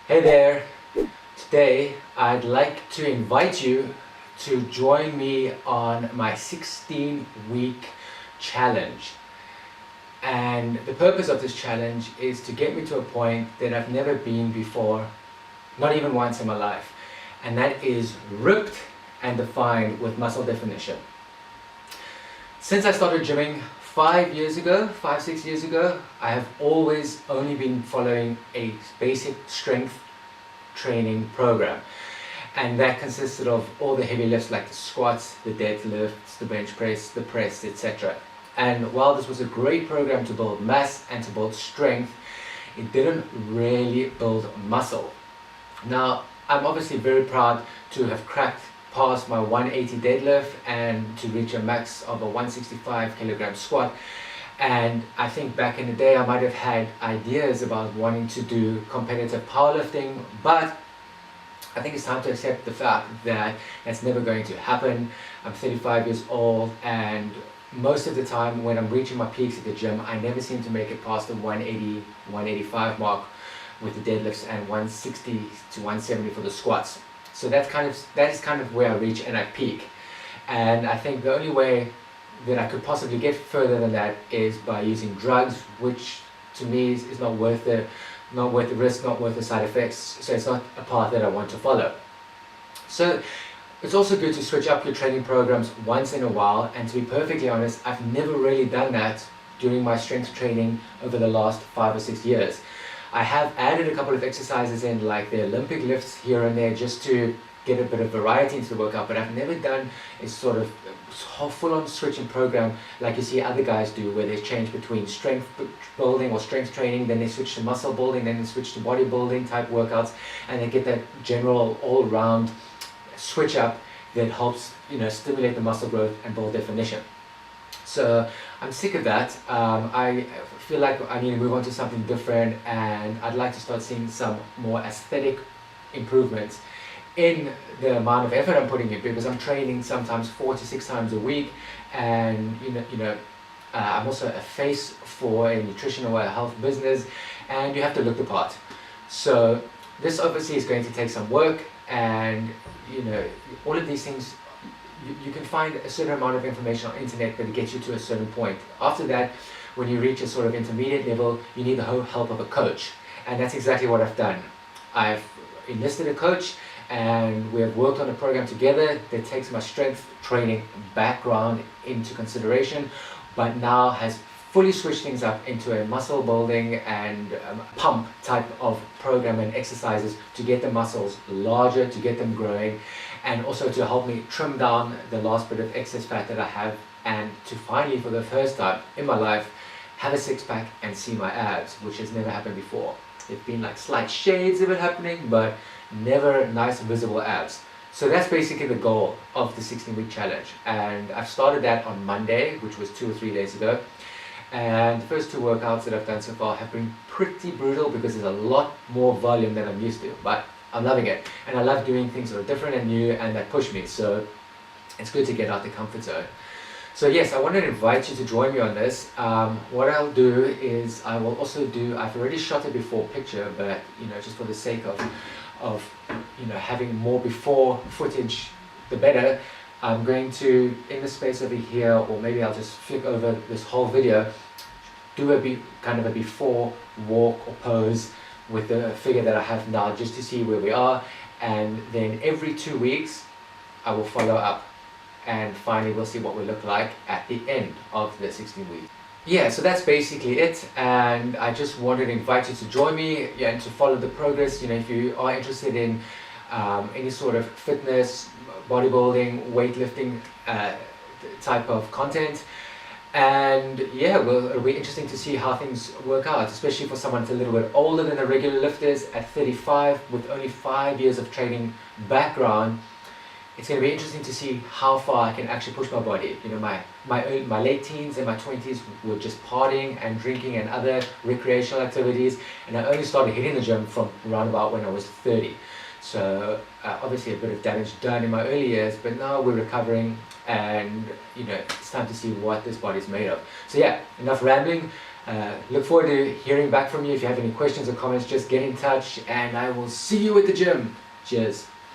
Hey there! Today I'd like to invite you to join me on my 16-week challenge. And the purpose of this challenge is to get me to a point that I've never been before, not even once in my life. And that is ripped and defined with muscle definition. Since I started gymming 6 years ago, I have always only been following a basic strength training program. And that consisted of all the heavy lifts like the squats, the deadlifts, the bench press, the press, etc. And while this was a great program to build mass and to build strength, it didn't really build muscle. Now, I'm obviously very proud to have cracked past my 180 deadlift and to reach a max of a 165 kilogram squat. And I think back in the day I might have had ideas about wanting to do competitive powerlifting, but I think it's time to accept the fact that that's never going to happen. I'm 35 years old, and most of the time when I'm reaching my peaks at the gym, I never seem to make it past the 180, 185 mark with the deadlifts and 160 to 170 for the squats. So that is kind of where I reach and I peak. And I think the only way that I could possibly get further than that is by using drugs, which to me is not worth the risk, not worth the side effects. So it's not a path that I want to follow. So it's also good to switch up your training programs once in a while, and to be perfectly honest, I've never really done that during my strength training over the last 5 or 6 years. I have added a couple of exercises in, like the Olympic lifts here and there, just to get a bit of variety into the workout, but I've never done a sort of full-on switching program like you see other guys do, where they change between strength building or strength training, then they switch to muscle building, then they switch to bodybuilding type workouts, and they get that general all-round switch up that helps, stimulate the muscle growth and build definition. So I'm sick of that. I feel like I need to move on to something different, and I'd like to start seeing some more aesthetic improvements in the amount of effort I'm putting in, because I'm training sometimes 4 to 6 times a week, and I'm also a face for a nutrition or a health business, and you have to look the part. So this obviously is going to take some work, and all of these things, you can find a certain amount of information on the internet, but it gets you to a certain point. After that, when you reach a sort of intermediate level, you need the help of a coach, and that's exactly what I've done. I've enlisted a coach, and we have worked on a program together that takes my strength training background into consideration, but now has fully switched things up into a muscle building and pump type of program and exercises to get the muscles larger, to get them growing, and also to help me trim down the last bit of excess fat that I have, and to finally, for the first time in my life, have a six-pack and see my abs, which has never happened before. It's been like slight shades of it happening, but never nice visible abs. So that's basically the goal of the 16-week challenge, and I've started that on Monday, which was 2 or 3 days ago. And the first 2 workouts that I've done so far have been pretty brutal, because there's a lot more volume than I'm used to, but I'm loving it, and I love doing things that are different and new and that push me, so it's good to get out the comfort zone. So yes, I want to invite you to join me on this. What I'll do is I will also do, I've already shot a before picture, but just for the sake of having more before footage, the better. I'm going to, in the space over here, or maybe I'll just flick over this whole video, do kind of a before walk or pose with the figure that I have now, just to see where we are, and then every 2 weeks I will follow up, and finally we'll see what we look like at the end of the 16 weeks. Yeah, so that's basically it, and I just wanted to invite you to join me, and to follow the progress. If you are interested in any sort of fitness, bodybuilding, weightlifting type of content, and yeah, well, it'll be interesting to see how things work out, especially for someone that's a little bit older than the regular lifters at 35 with only 5 years of training background. It's going to be interesting to see how far I can actually push my body. My late teens and my 20s were just partying and drinking and other recreational activities, and I only started hitting the gym from around about when I was 30. So obviously a bit of damage done in my early years, but now we're recovering, and it's time to see what this body's made of. So yeah, enough rambling. Look forward to hearing back from you. If you have any questions or comments, just get in touch and I will see you at the gym. Cheers.